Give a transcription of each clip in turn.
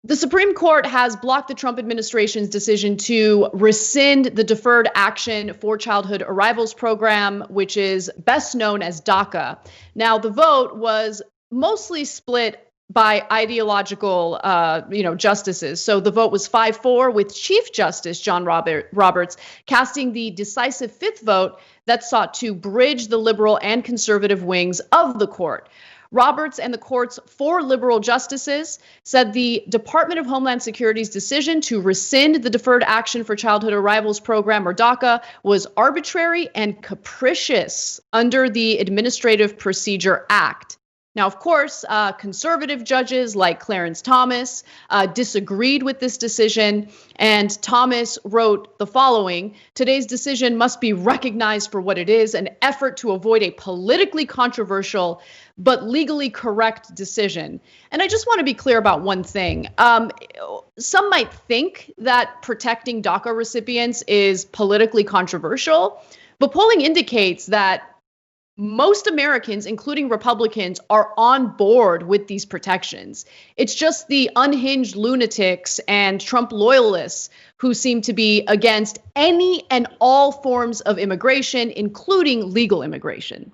The Supreme Court has blocked the Trump administration's decision to rescind the Deferred Action for Childhood Arrivals program, which is best known as DACA. Now, the vote was mostly split by ideological, justices. So the vote was 5-4, with Chief Justice John Roberts casting the decisive fifth vote that sought to bridge the liberal and conservative wings of the court. Roberts and the court's 4 liberal justices said the Department of Homeland Security's decision to rescind the Deferred Action for Childhood Arrivals program, or DACA, was arbitrary and capricious under the Administrative Procedure Act. Now, of course, conservative judges like Clarence Thomas disagreed with this decision, and Thomas wrote the following: "Today's decision must be recognized for what it is, an effort to avoid a politically controversial but legally correct decision." And I just want to be clear about one thing. Some might think that protecting DACA recipients is politically controversial, but polling indicates that most Americans, including Republicans, are on board with these protections. It's just the unhinged lunatics and Trump loyalists who seem to be against any and all forms of immigration, including legal immigration.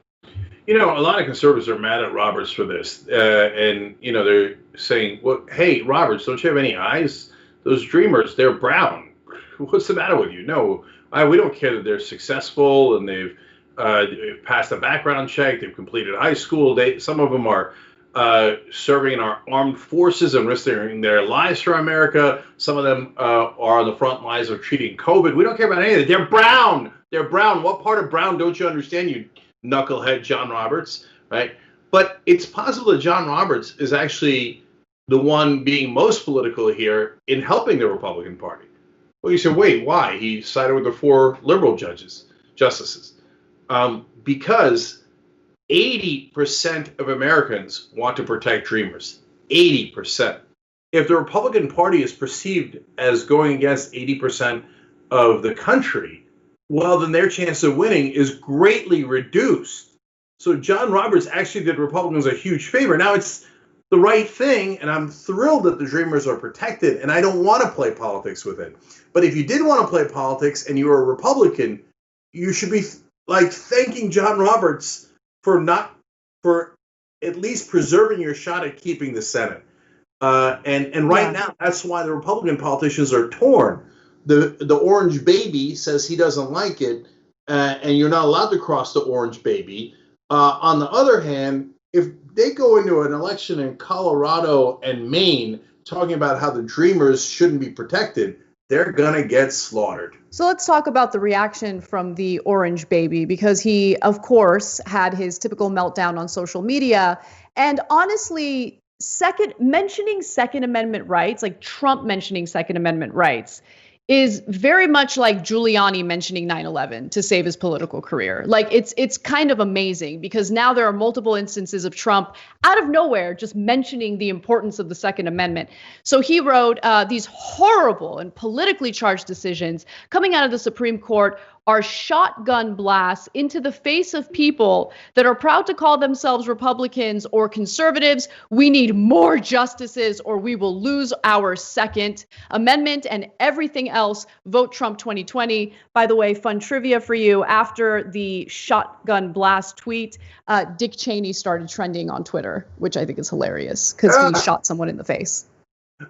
You know, a lot of conservatives are mad at Roberts for this. They're saying, well, hey, Roberts, don't you have any eyes? Those dreamers, they're brown. What's the matter with you? No, we don't care that they're successful and they've passed a background check. They've completed high school. Some of them are serving in our armed forces and risking their lives for America. Some of them are on the front lines of treating COVID. We don't care about any of it. They're brown. They're brown. What part of brown don't you understand, you knucklehead John Roberts, right? But it's possible that John Roberts is actually the one being most political here in helping the Republican Party. Well, you say, wait, why? He sided with the 4 liberal justices. Because 80% of Americans want to protect dreamers. 80%. If the Republican Party is perceived as going against 80% of the country, well, then their chance of winning is greatly reduced. So John Roberts actually did Republicans a huge favor. Now, it's the right thing, and I'm thrilled that the dreamers are protected, and I don't want to play politics with it. But if you did want to play politics and you were a Republican, you should be thanking John Roberts for at least preserving your shot at keeping the Senate. And right now, that's why the Republican politicians are torn. The orange baby says he doesn't like it, and you're not allowed to cross the orange baby. On the other hand, if they go into an election in Colorado and Maine talking about how the dreamers shouldn't be protected, they're going to get slaughtered. So let's talk about the reaction from the orange baby, because he, of course, had his typical meltdown on social media. And honestly, mentioning Second Amendment rights, like Trump mentioning Second Amendment rights, is very much like Giuliani mentioning 9/11 to save his political career. Like it's kind of amazing, because now there are multiple instances of Trump out of nowhere just mentioning the importance of the Second Amendment. So he wrote, these horrible and politically charged decisions coming out of the Supreme Court are shotgun blasts into the face of people that are proud to call themselves Republicans or conservatives. We need more justices or we will lose our Second Amendment and everything else. Vote Trump 2020. By the way, fun trivia for you. After the shotgun blast tweet, Dick Cheney started trending on Twitter, which I think is hilarious because he shot someone in the face.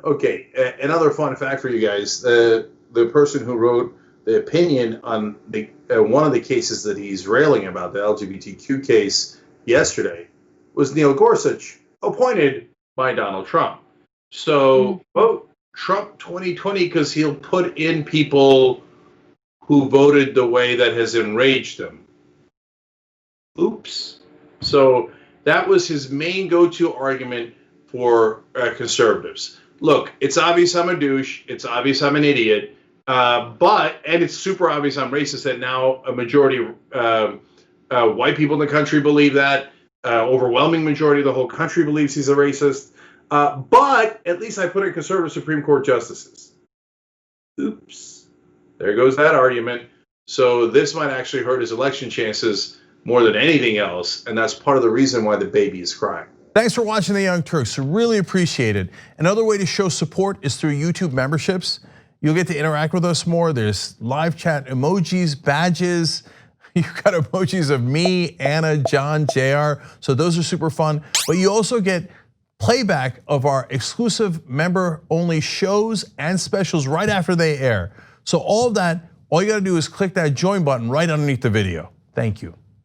Okay, another fun fact for you guys. The person who wrote the opinion on the one of the cases that he's railing about, the LGBTQ case yesterday, was Neil Gorsuch, appointed by Donald Trump. So vote Trump 2020 because he'll put in people who voted the way that has enraged them. Oops. So that was his main go-to argument for conservatives. Look, it's obvious I'm a douche. It's obvious I'm an idiot. And it's super obvious I'm racist, and now a majority of white people in the country believe that. Overwhelming majority of the whole country believes he's a racist. But at least I put in conservative Supreme Court justices. Oops. There goes that argument. So this might actually hurt his election chances more than anything else, and that's part of the reason why the baby is crying. Thanks for watching The Young Turks. Really appreciate it. Another way to show support is through YouTube memberships. You'll get to interact with us more. There's live chat emojis, badges. You've got emojis of me, Anna, John, JR. So those are super fun. But you also get playback of our exclusive member-only shows and specials right after they air. So all of that, all you gotta do is click that join button right underneath the video. Thank you.